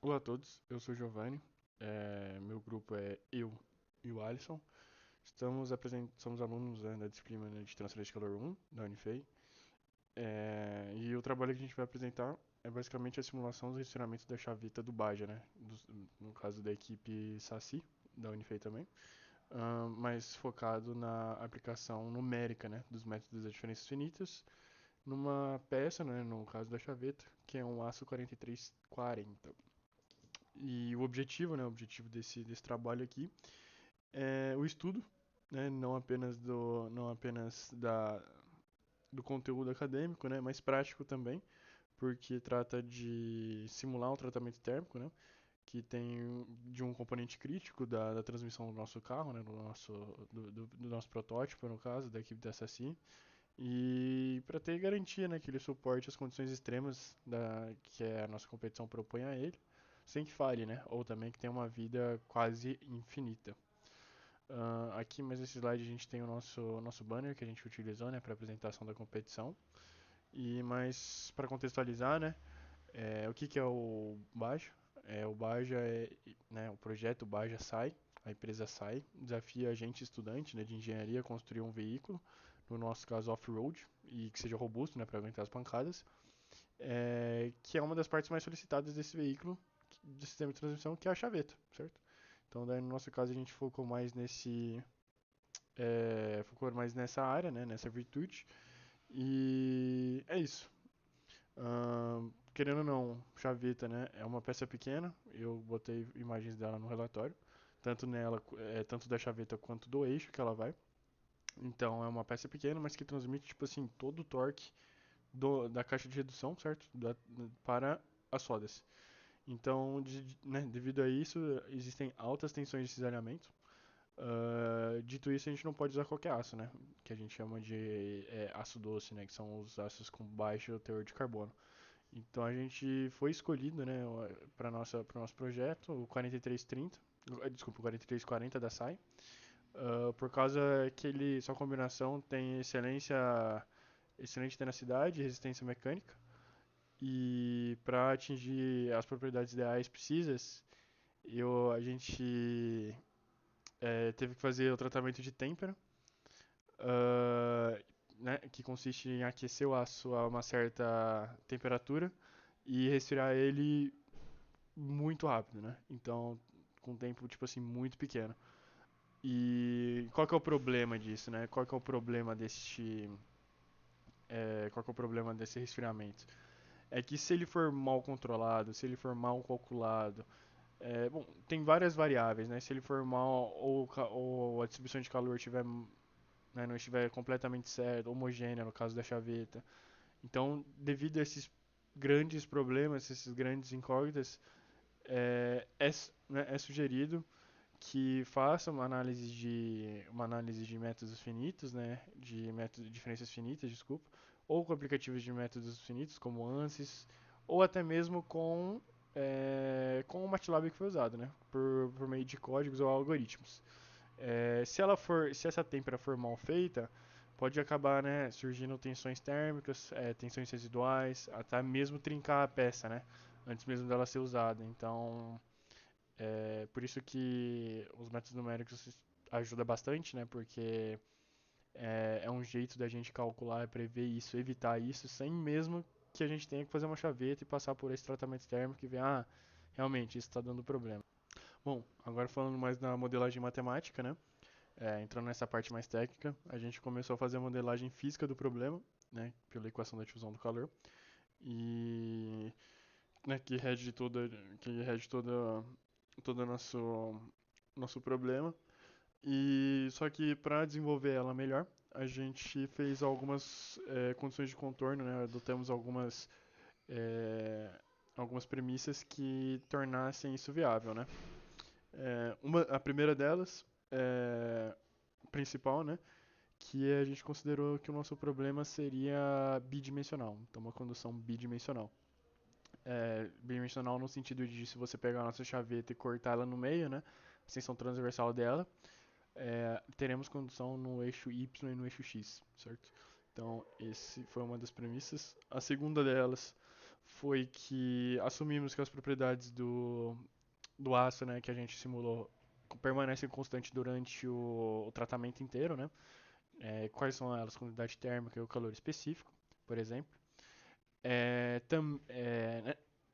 Olá a todos, eu sou o Giovanni, meu grupo é eu e o Alisson. Somos alunos, né, da disciplina, né, de Transferência de Calor 1 da Unifei. E o trabalho que a gente vai apresentar é basicamente a simulação dos rastreamentos da chaveta do Baja, né, no caso da equipe SACI, da Unifei também, mas focado na aplicação numérica, né, dos métodos das diferenças finitas numa peça, né, no caso da chaveta, que é um aço 4340. E o objetivo desse trabalho aqui é o estudo, né, não apenas do conteúdo acadêmico, né, mas prático também, porque trata de simular um tratamento térmico, né, que tem de um componente crítico da transmissão do nosso carro, né, do nosso protótipo, no caso, da equipe da SSI, e para ter garantia, né, que ele suporte as condições extremas que a nossa competição propõe a ele, sem que falhe, né, ou também que tenha uma vida quase infinita. Aqui, mais nesse slide, a gente tem o nosso banner que a gente utilizou, né, para apresentação da competição. E mais para contextualizar, né, o que é o Baja? O Baja né, o projeto Baja SAI, a empresa SAI, desafia a gente estudante, né, de engenharia a construir um veículo, no nosso caso off-road, e que seja robusto, né, para aguentar as pancadas, que é uma das partes mais solicitadas desse veículo, do sistema de transmissão, que é a chaveta, certo? Então, daí no nosso caso a gente focou mais nessa área, né, nessa virtude. E é isso. Querendo ou não, chaveta, né, é uma peça pequena. Eu botei imagens dela no relatório, tanto da chaveta quanto do eixo que ela vai. Então é uma peça pequena, mas que transmite tipo assim todo o torque da caixa de redução, certo? Para as rodas. Então, né, devido a isso, existem altas tensões de cisalhamento. Dito isso, a gente não pode usar qualquer aço, né? Que a gente chama de aço doce, né? Que são os aços com baixo teor de carbono. Então a gente foi escolhido, né, para o nosso projeto, o 4330, desculpa, o 4340 da SAI, por causa que sua combinação tem excelente tenacidade e resistência mecânica. E para atingir as propriedades ideais precisas, a gente teve que fazer o tratamento de têmpera, uh, né, que consiste em aquecer o aço a uma certa temperatura e resfriar ele muito rápido, né? Então, com um tempo, tipo assim, muito pequeno. E qual que é o problema disso, né? Qual que é o problema desse resfriamento? É que se ele for mal controlado, se ele for mal calculado, bom, tem várias variáveis, né? Se ele for mal ou a distribuição de calor não estiver completamente certa, homogênea no caso da chaveta. Então, devido a esses grandes problemas, esses grandes incógnitas, é sugerido que faça uma análise de métodos finitos, né, de diferenças finitas, desculpa, ou com aplicativos de métodos finitos como ANSYS, ou até mesmo com o MATLAB que foi usado, né, por meio de códigos ou algoritmos. Se essa têmpera for mal feita, pode acabar, né, surgindo tensões térmicas, tensões residuais, até mesmo trincar a peça, né, antes mesmo dela ser usada. Então, por isso que os métodos numéricos ajudam bastante, né? Porque é um jeito da gente calcular, prever isso, evitar isso, sem mesmo que a gente tenha que fazer uma chaveta e passar por esse tratamento térmico e ver, realmente isso está dando problema. Bom, agora falando mais da modelagem matemática, né? Entrando nessa parte mais técnica, a gente começou a fazer a modelagem física do problema, né? Pela equação da difusão do calor e né, que rege todo o nosso problema. E só que para desenvolver ela melhor, a gente fez algumas condições de contorno, né? Adotamos é, algumas premissas que tornassem isso viável, né? A primeira delas, principal, né? Que a gente considerou que o nosso problema seria bidimensional, então uma condução bidimensional. Bidimensional no sentido de se você pegar a nossa chaveta e cortar ela no meio, né? A extensão transversal dela, teremos condução no eixo Y e no eixo X, certo? Então, esse foi uma das premissas. A segunda delas foi que assumimos que as propriedades do aço, né, que a gente simulou permanecem constantes durante o tratamento inteiro, né? Quais são elas? Quantidade térmica e o calor específico, por exemplo. Né,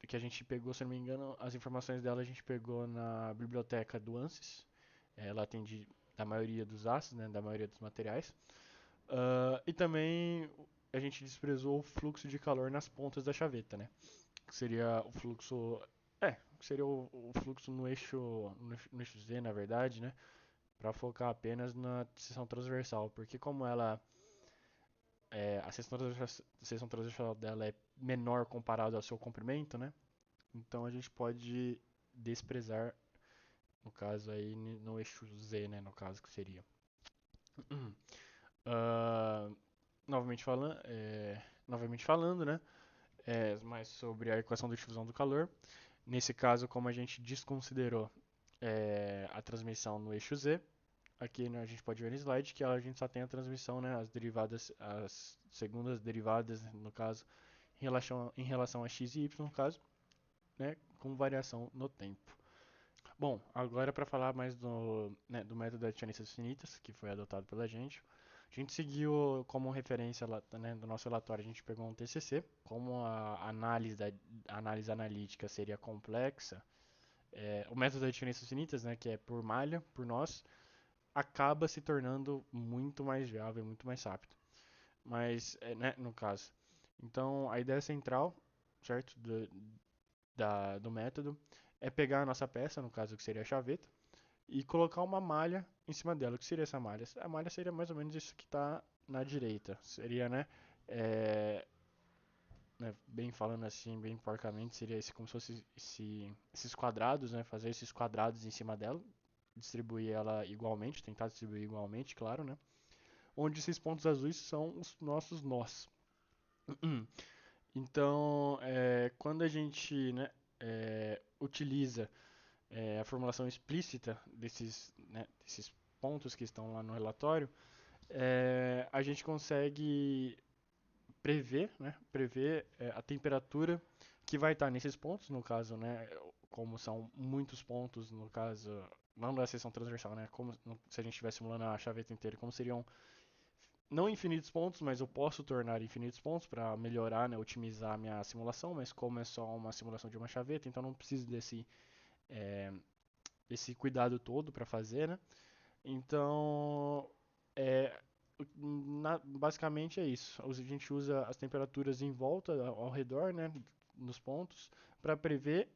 que a gente pegou, se não me engano, as informações dela a gente pegou na biblioteca do ANSYS. Ela atende da maioria dos ácidos, né, da maioria dos materiais. E também a gente desprezou o fluxo de calor nas pontas da chaveta, né? Que seria o fluxo. Que seria o fluxo no eixo Z, na verdade, né? Para focar apenas na seção transversal, porque como a seção transversal dela é menor comparado ao seu comprimento, né? Então a gente pode desprezar, no caso aí, no eixo Z, né? No caso que seria. Ah, novamente falando, né? Mais sobre a equação de difusão do calor. Nesse caso, como a gente desconsiderou a transmissão no eixo Z, aqui, né, a gente pode ver no slide que a gente só tem a transmissão, né, as derivadas, as segundas derivadas, no caso, em relação a x e y, no caso, né, com variação no tempo. Bom, agora para falar mais do método das diferenças finitas, que foi adotado pela gente. A gente seguiu como referência, né, do nosso relatório, a gente pegou um TCC. Como a análise analítica seria complexa, o método das diferenças finitas, né, que é por malha, por nós, acaba se tornando muito mais viável e muito mais rápido. Mas, né, no caso. Então, a ideia central, certo, do método é pegar a nossa peça, no caso que seria a chaveta, e colocar uma malha em cima dela. O que seria essa malha? A malha seria mais ou menos isso que está na direita. Seria, é, bem falando assim, bem porcamente, seria como se fosse esses quadrados, né? Fazer esses quadrados em cima dela, distribuir ela igualmente, tentar distribuir igualmente, claro, né? Onde esses pontos azuis são os nossos nós. Então, quando a gente, né, utiliza a formulação explícita desses pontos que estão lá no relatório, a gente consegue prever a temperatura que vai estar nesses pontos, no caso, né, como são muitos pontos, no caso, não da seção transversal, né, como se a gente estivesse simulando a chaveta inteira, como seriam não infinitos pontos, mas eu posso tornar infinitos pontos para melhorar, né, otimizar a minha simulação, mas como é só uma simulação de uma chaveta, então não preciso é, desse cuidado todo para fazer, né? Então, é, basicamente é isso. A gente usa as temperaturas em volta, ao redor, né, nos pontos, para prever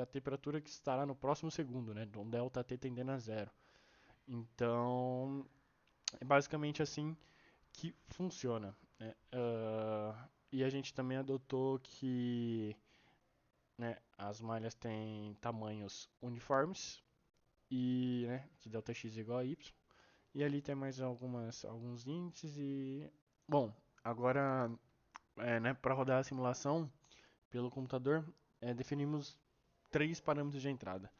a temperatura que estará no próximo segundo, né, um delta T tendendo a zero. Então, é basicamente assim que funciona, né? E a gente também adotou que, né, as malhas têm tamanhos uniformes e, né, que delta x é igual a y. E ali tem mais alguns índices e... Bom, agora, né, para rodar a simulação pelo computador, definimos três parâmetros de entrada.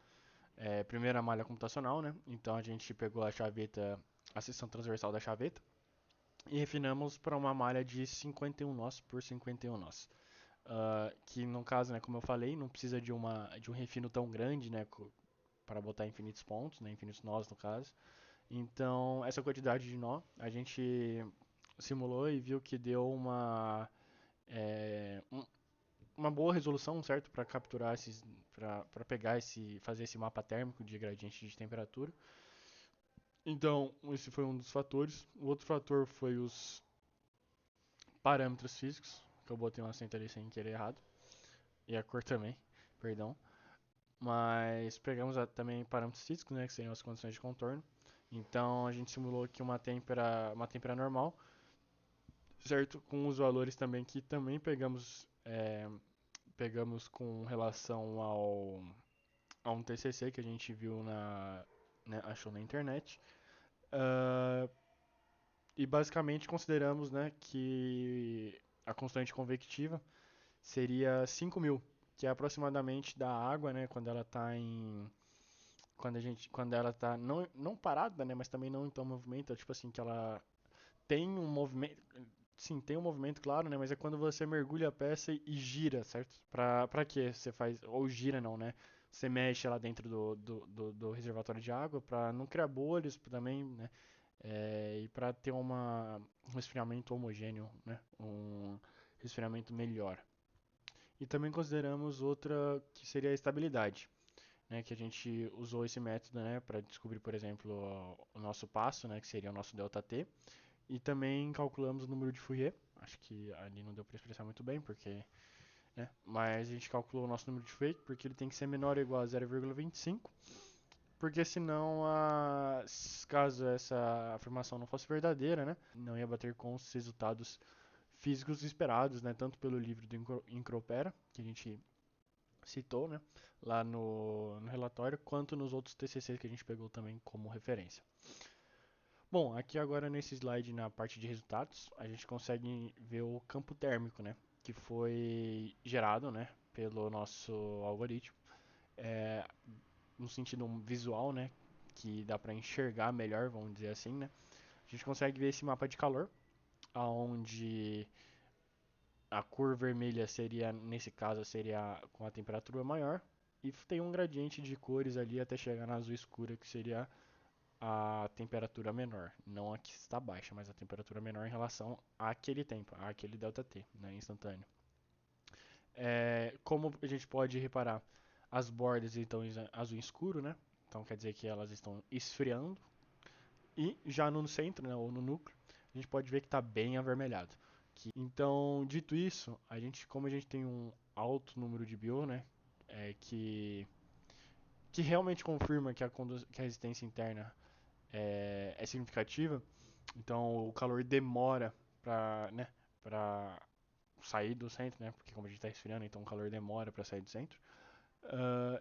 Primeiro a malha computacional, né? Então a gente pegou a seção transversal da chaveta, e refinamos para uma malha de 51 nós por 51 nós. Que no caso, né, como eu falei, não precisa de um refino tão grande, né, para botar infinitos pontos, né, infinitos nós no caso. Então, essa quantidade de nó a gente simulou e viu que deu uma boa resolução, certo, para capturar para pegar fazer esse mapa térmico de gradiente de temperatura. Então, esse foi um dos fatores. O outro fator foi os parâmetros físicos, que eu botei um acento ali sem querer errado, e a cor também, perdão. Mas pegamos também parâmetros físicos, né, que seriam as condições de contorno. Então a gente simulou aqui uma têmpera normal, certo? Com os valores também que também pegamos com relação a um TCC que a gente viu né, achou na internet. Uh, e basicamente consideramos, né, que a constante convectiva seria 5.000, que é aproximadamente da água, né, quando ela tá não parada, né, mas também não em tão movimento, tipo assim, que ela tem um movimento, sim, tem um movimento, claro, né? Mas é quando você mergulha a peça e gira, certo? Pra quê você faz? Ou gira não, né? Você mexe lá dentro do reservatório de água pra não criar bolhas também, né? E pra ter um resfriamento homogêneo, né? Um resfriamento melhor. E também consideramos outra que seria a estabilidade, né? Que a gente usou esse método, né? Para descobrir, por exemplo, o nosso passo, né? Que seria o nosso ΔT. E também calculamos o número de Fourier. Acho que ali não deu para expressar muito bem, porque, né? Mas a gente calculou o nosso número de Fourier porque ele tem que ser menor ou igual a 0,25, porque senão, caso essa afirmação não fosse verdadeira, né? Não ia bater com os resultados físicos esperados, né? Tanto pelo livro do Incropera, que a gente citou, né? Lá no relatório, quanto nos outros TCCs que a gente pegou também como referência. Bom, aqui agora nesse slide na parte de resultados, a gente consegue ver o campo térmico, né, que foi gerado, né, pelo nosso algoritmo, é, no sentido visual, né, que dá para enxergar melhor, vamos dizer assim, né. A gente consegue ver esse mapa de calor, aonde a cor vermelha seria, nesse caso, seria com a temperatura maior, e tem um gradiente de cores ali até chegar na azul escura, que seria a temperatura menor. Não a que está baixa, mas a temperatura menor em relação àquele tempo, àquele ΔT, né, instantâneo. Como a gente pode reparar, as bordas estão em azul escuro, né? Então quer dizer que elas estão esfriando. E já no centro, né, ou no núcleo, a gente pode ver que está bem avermelhado. Então, dito isso, como a gente tem um alto número de bio, né, é, que, que realmente confirma que a resistência interna é significativa, então o calor demora para, né, para sair do centro, né, porque como a gente está resfriando, então o calor demora para sair do centro.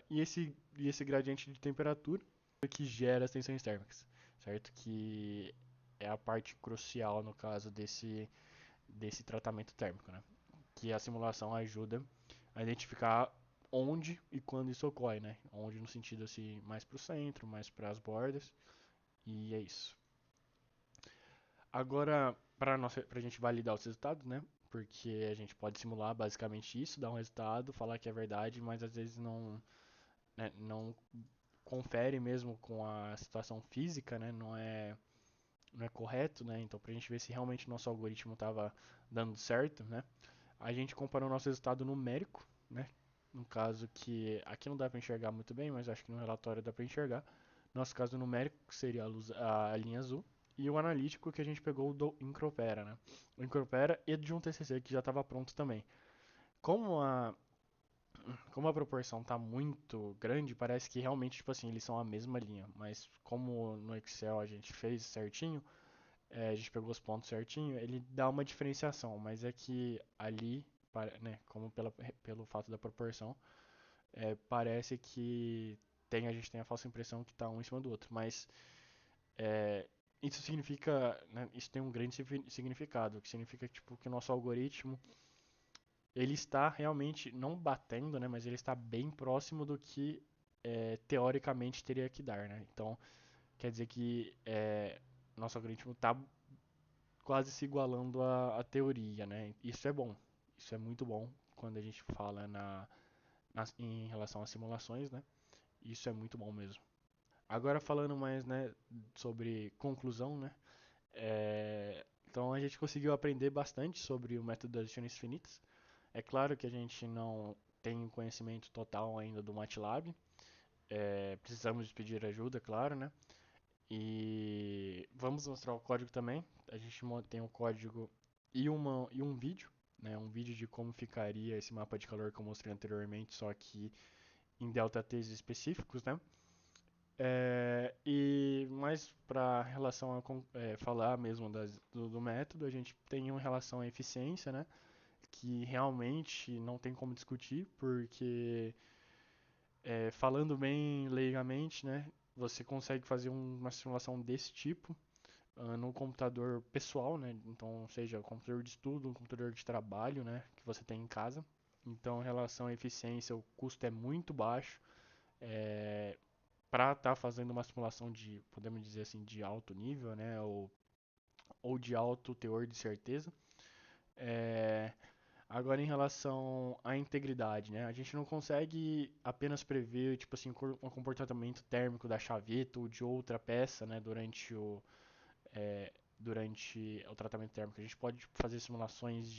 E esse gradiente de temperatura é que gera as tensões térmicas, certo? Que é a parte crucial no caso desse tratamento térmico, né? Que a simulação ajuda a identificar onde e quando isso ocorre, né? Onde no sentido assim, mais para o centro, mais para as bordas, e é isso. Agora, para a gente validar os resultados, né? Porque a gente pode simular basicamente isso, dar um resultado, falar que é verdade, mas às vezes não, né, não confere mesmo com a situação física, né? Não é correto, né? Então, para a gente ver se realmente o nosso algoritmo estava dando certo, né? A gente comparou o nosso resultado numérico, né? No caso que aqui não dá para enxergar muito bem, mas acho que no relatório dá para enxergar. Nosso caso numérico, que seria a linha azul, e o analítico que a gente pegou do Incropera, né? O Incropera e de um TCC que já estava pronto também. Como a, como a proporção está muito grande, parece que realmente, tipo assim, eles são a mesma linha. Mas como no Excel a gente fez certinho, a gente pegou os pontos certinho, ele dá uma diferenciação, mas é que ali, né, como pelo fato da proporção, parece que a gente tem a falsa impressão que está um em cima do outro, mas é, isso significa, né, isso tem um grande significado, que significa tipo, que o nosso algoritmo ele está realmente não batendo, né, mas ele está bem próximo do que teoricamente teria que dar, né? Então quer dizer que nosso algoritmo está quase se igualando à teoria, né? Isso é bom, isso é muito bom quando a gente fala em relação às simulações, né? Isso é muito bom mesmo. Agora falando mais, né, sobre conclusão, né? Então a gente conseguiu aprender bastante sobre o método das adições finitas. É claro que a gente não tem conhecimento total ainda do MATLAB. Precisamos de pedir ajuda, claro, né? E vamos mostrar o código também. A gente tem um código e um vídeo, né? Um vídeo de como ficaria esse mapa de calor que eu mostrei anteriormente, só que em ΔTs específicos, né? E mais para relação a falar mesmo do método, a gente tem uma relação à eficiência, né? Que realmente não tem como discutir, porque falando bem leigamente, né? Você consegue fazer uma simulação desse tipo no computador pessoal, né? Então, seja um computador de estudo, um computador de trabalho, né? Que você tem em casa. Então, em relação à eficiência, o custo é muito baixo. Para estar fazendo uma simulação de, podemos dizer assim, de alto nível, né? Ou de alto teor de certeza. É, Agora, em relação à integridade, né? A gente não consegue apenas prever, tipo assim, o comportamento térmico da chaveta ou de outra peça, né, é, durante o tratamento térmico. A gente pode fazer simulações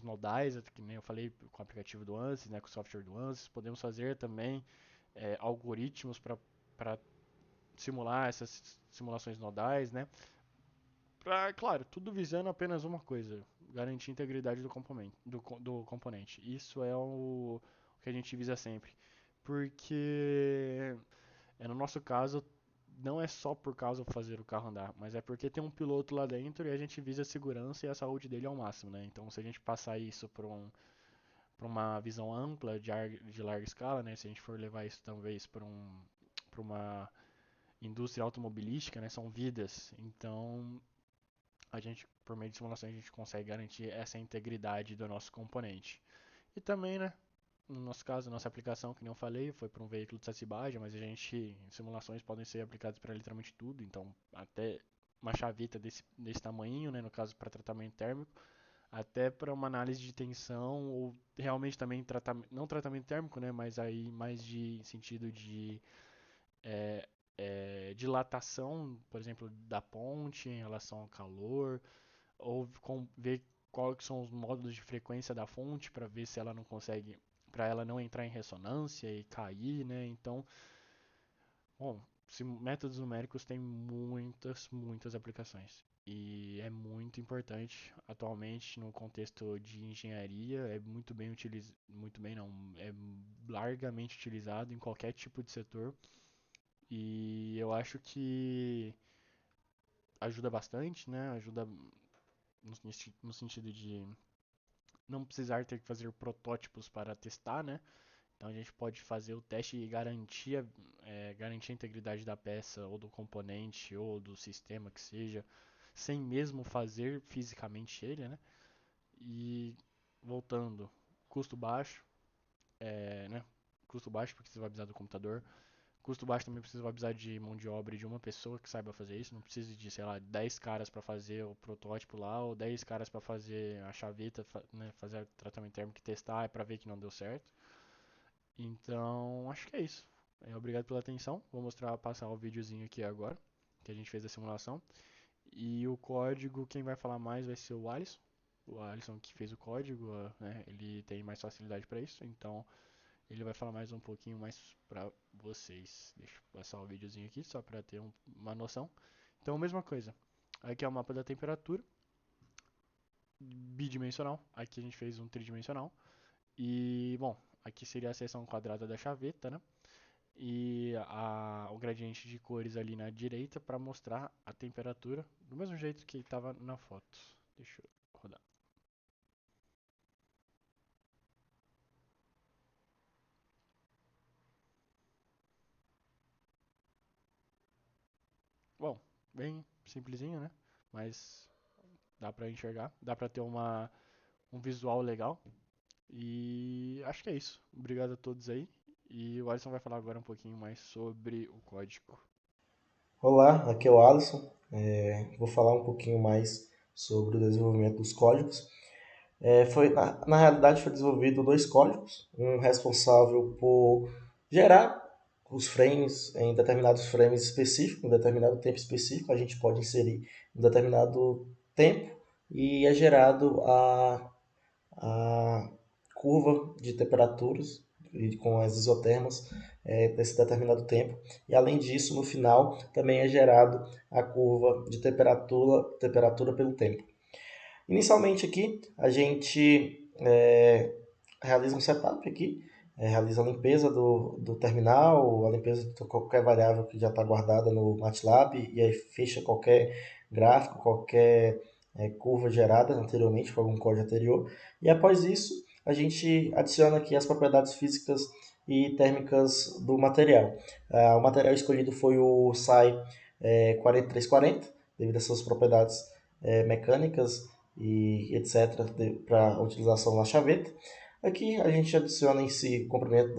nodais, que nem eu falei com o aplicativo do ANSYS, né, com o software do ANSYS. Podemos fazer também algoritmos para simular essas simulações nodais, né? Claro, tudo visando apenas uma coisa: garantir a integridade do componente. Isso é o que a gente visa sempre. Porque, no nosso caso, não é só por causa de fazer o carro andar, mas é porque tem um piloto lá dentro e a gente visa a segurança e a saúde dele ao máximo, né? Então, se a gente passar isso para uma visão ampla de larga escala, né? Se a gente for levar isso talvez para uma indústria automobilística, né? São vidas. Então, por meio de simulações, a gente consegue garantir essa integridade do nosso componente. E também, né, no nosso caso, a nossa aplicação, que nem eu falei, foi para um veículo de chassi Baja, mas simulações podem ser aplicadas para literalmente tudo, então até uma chaveta desse tamanho, né, no caso para tratamento térmico, até para uma análise de tensão ou realmente também não tratamento térmico, né, mas aí mais de sentido de é, dilatação, por exemplo, da ponte em relação ao calor, ou ver quais são os módulos de frequência da fonte para ver se ela não consegue, para ela não entrar em ressonância e cair, né? Então, bom, métodos numéricos têm muitas aplicações. E é muito importante atualmente no contexto de engenharia, é muito bem utilizado, muito bem não, é largamente utilizado em qualquer tipo de setor. E eu acho que ajuda bastante, né? Ajuda no sentido de não precisar ter que fazer protótipos para testar, né? Então a gente pode fazer o teste e garantir a integridade da peça ou do componente ou do sistema que seja, sem mesmo fazer fisicamente ele, né? E voltando, custo baixo, né? Custo baixo porque você vai precisar do computador. Custo baixo também precisa precisar de mão de obra de uma pessoa que saiba fazer isso. Não precisa de, sei lá, 10 caras para fazer o protótipo lá, ou 10 caras para fazer a chaveta, né, fazer o tratamento térmico e testar para ver que não deu certo. Então, acho que é isso. Obrigado pela atenção. Vou passar o videozinho aqui agora, que a gente fez a simulação. E o código, quem vai falar mais vai ser o Alisson. O Alisson que fez o código, né, ele tem mais facilidade para isso, então ele vai falar mais um pouquinho mais para vocês. Deixa eu passar o videozinho aqui só para ter uma noção. Então, mesma coisa. Aqui é o mapa da temperatura, bidimensional. Aqui a gente fez um tridimensional. E, bom, aqui seria a seção quadrada da chaveta, né? E o gradiente de cores ali na direita para mostrar a temperatura do mesmo jeito que estava na foto. Deixa eu rodar. Bom, bem simplesinho, né? Mas dá para enxergar, dá para ter um visual legal. E acho que é isso. Obrigado a todos aí. E o Alisson vai falar agora um pouquinho mais sobre o código. Olá, aqui é o Alisson. Vou falar um pouquinho mais sobre o desenvolvimento dos códigos. Na realidade, foi desenvolvido dois códigos, um responsável por gerar os frames em determinados frames específicos, em determinado tempo específico, a gente pode inserir um determinado tempo e é gerado a curva de temperaturas com as isotermas desse determinado tempo. E além disso, no final, também é gerado a curva de temperatura pelo tempo. Inicialmente aqui, a gente realiza um setup aqui, realiza a limpeza do terminal, a limpeza de qualquer variável que já está guardada no MATLAB, e aí fecha qualquer gráfico, qualquer curva gerada anteriormente por algum código anterior. E após isso, a gente adiciona aqui as propriedades físicas e térmicas do material. O material escolhido foi o SAI 4340, devido às suas propriedades mecânicas e etc. para utilização na chaveta. Aqui a gente adiciona em si o comprimento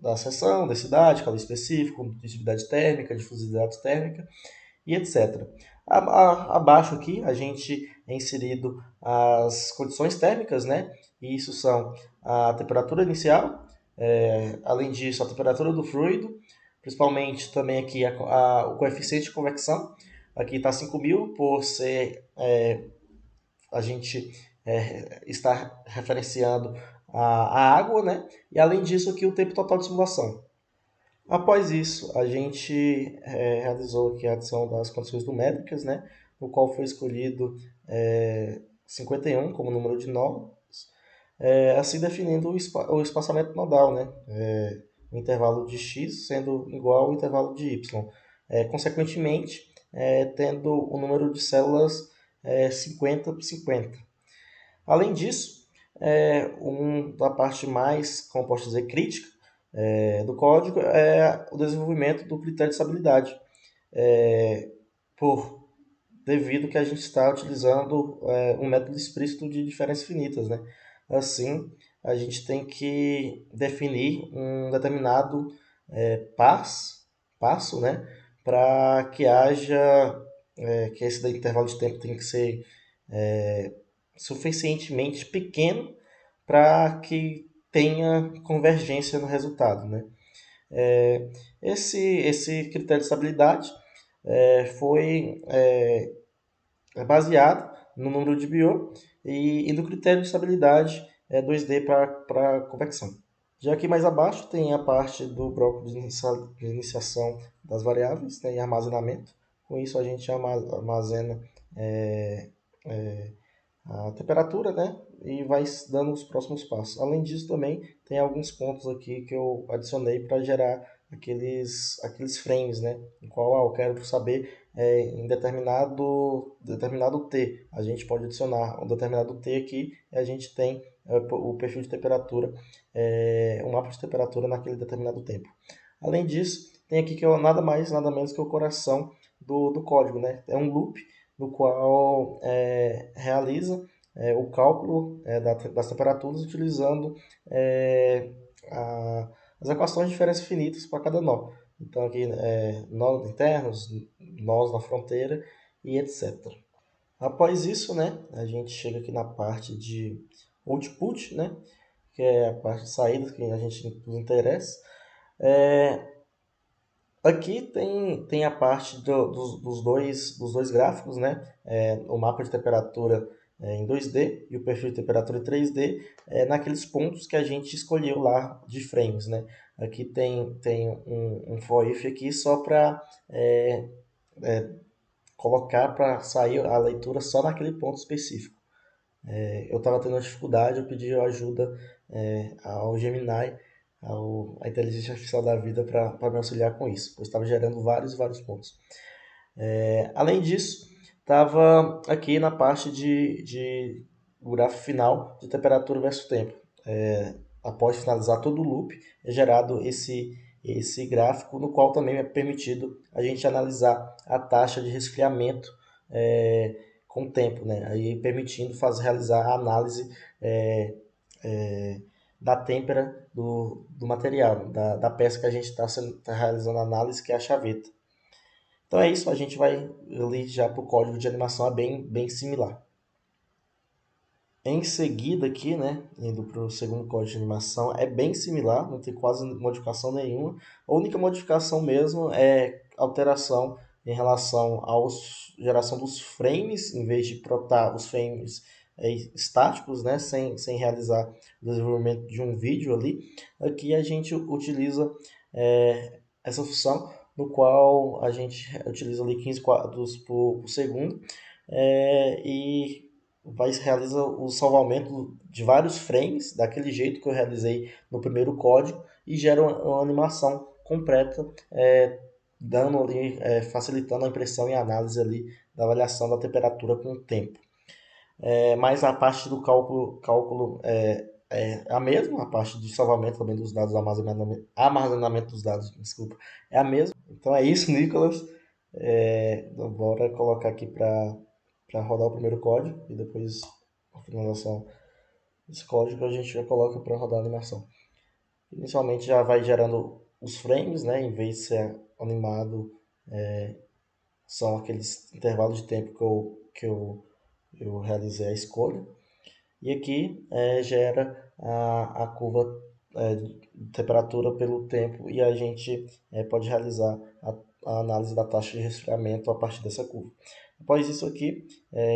da seção, densidade, calor específico, condutividade térmica, difusividade térmica e etc. Abaixo aqui a gente é inserido as condições térmicas, né? E isso são a temperatura inicial, além disso a temperatura do fluido, principalmente também aqui o coeficiente de convecção. Aqui está 5.000 por ser a gente está referenciando a água, né? E além disso aqui o tempo total de simulação. Após isso, a gente realizou aqui a adição das condições numéricas, né? No qual foi escolhido 51 como número de nós, assim definindo o espaçamento nodal, né? O intervalo de x sendo igual ao intervalo de y. Consequentemente, tendo o número de células 50 por 50. Além disso, da parte mais, como posso dizer, crítica do código é o desenvolvimento do critério de estabilidade, devido que a gente está utilizando um método explícito de diferenças finitas, né? Assim, a gente tem que definir um determinado passo, né? Para que haja, que esse intervalo de tempo tem que ser suficientemente pequeno para que tenha convergência no resultado, né? Esse critério de estabilidade foi baseado no número de Biot e no critério de estabilidade 2D para convecção. Já aqui mais abaixo tem a parte do bloco de iniciação das variáveis, né, e armazenamento. Com isso a gente armazena a temperatura, né? E vai dando os próximos passos. Além disso, também tem alguns pontos aqui que eu adicionei para gerar aqueles frames, né? Em qual eu quero saber em determinado T. A gente pode adicionar um determinado T aqui e a gente tem o perfil de temperatura, um mapa de temperatura naquele determinado tempo. Além disso, tem aqui que é nada mais, nada menos que o coração do código, né? É um loop no qual realiza o cálculo das temperaturas utilizando as equações de diferença finitas para cada nó. Então aqui nós internos, nós na fronteira e etc. Após isso, né, a gente chega aqui na parte de output, né, que é a parte de saída que a gente nos interessa. Aqui tem a parte dos dois gráficos, né? O mapa de temperatura em 2D e o perfil de temperatura em 3D, naqueles pontos que a gente escolheu lá de frames, né? Aqui tem um for if aqui só para colocar para sair a leitura só naquele ponto específico. Eu estava tendo dificuldade, eu pedi ajuda ao Gemini, a inteligência artificial da vida, para me auxiliar com isso, pois estava gerando vários pontos. Além disso, estava aqui na parte de gráfico final de temperatura versus tempo. Após finalizar todo o loop, é gerado esse gráfico, no qual também é permitido a gente analisar a taxa de resfriamento com o tempo, né? Aí permitindo realizar a análise da têmpera do material, da peça que a gente está realizando a análise, que é a chaveta. Então é isso, a gente vai ali já para o código de animação, é bem similar. Em seguida aqui, né, indo para o segundo código de animação, é bem similar, não tem quase modificação nenhuma. A única modificação mesmo é alteração em relação à geração dos frames, em vez de plotar os frames estáticos, né, sem realizar o desenvolvimento de um vídeo ali. Aqui a gente utiliza essa função, no qual a gente utiliza ali 15 quadros por segundo, e realiza o salvamento de vários frames, daquele jeito que eu realizei no primeiro código, e gera uma animação completa, dando ali, facilitando a impressão e a análise ali da avaliação da temperatura com o tempo. Mas a parte do cálculo é a mesma, a parte de salvamento também dos dados, armazenamento dos dados, desculpa, é a mesma. Então é isso, Nicolas. Bora colocar aqui para rodar o primeiro código e depois a finalização desse código a gente já coloca para rodar a animação. Inicialmente já vai gerando os frames, né? Em vez de ser animado, são aqueles intervalos de tempo que eu eu realizei a escolha. E aqui gera a curva de temperatura pelo tempo e a gente pode realizar a análise da taxa de resfriamento a partir dessa curva. Após isso aqui,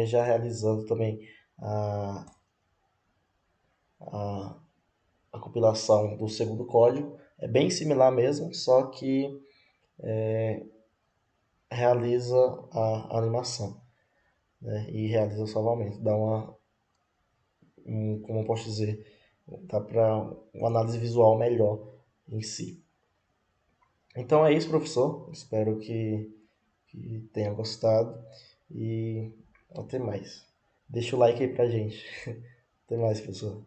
já realizando também a, a, a compilação do segundo código, é bem similar mesmo, só que realiza a animação, né, e realiza o salvamento, dá como eu posso dizer, dá para uma análise visual melhor em si. Então é isso, professor. Espero que tenha gostado e até mais. Deixa o like aí pra gente. Até mais, professor.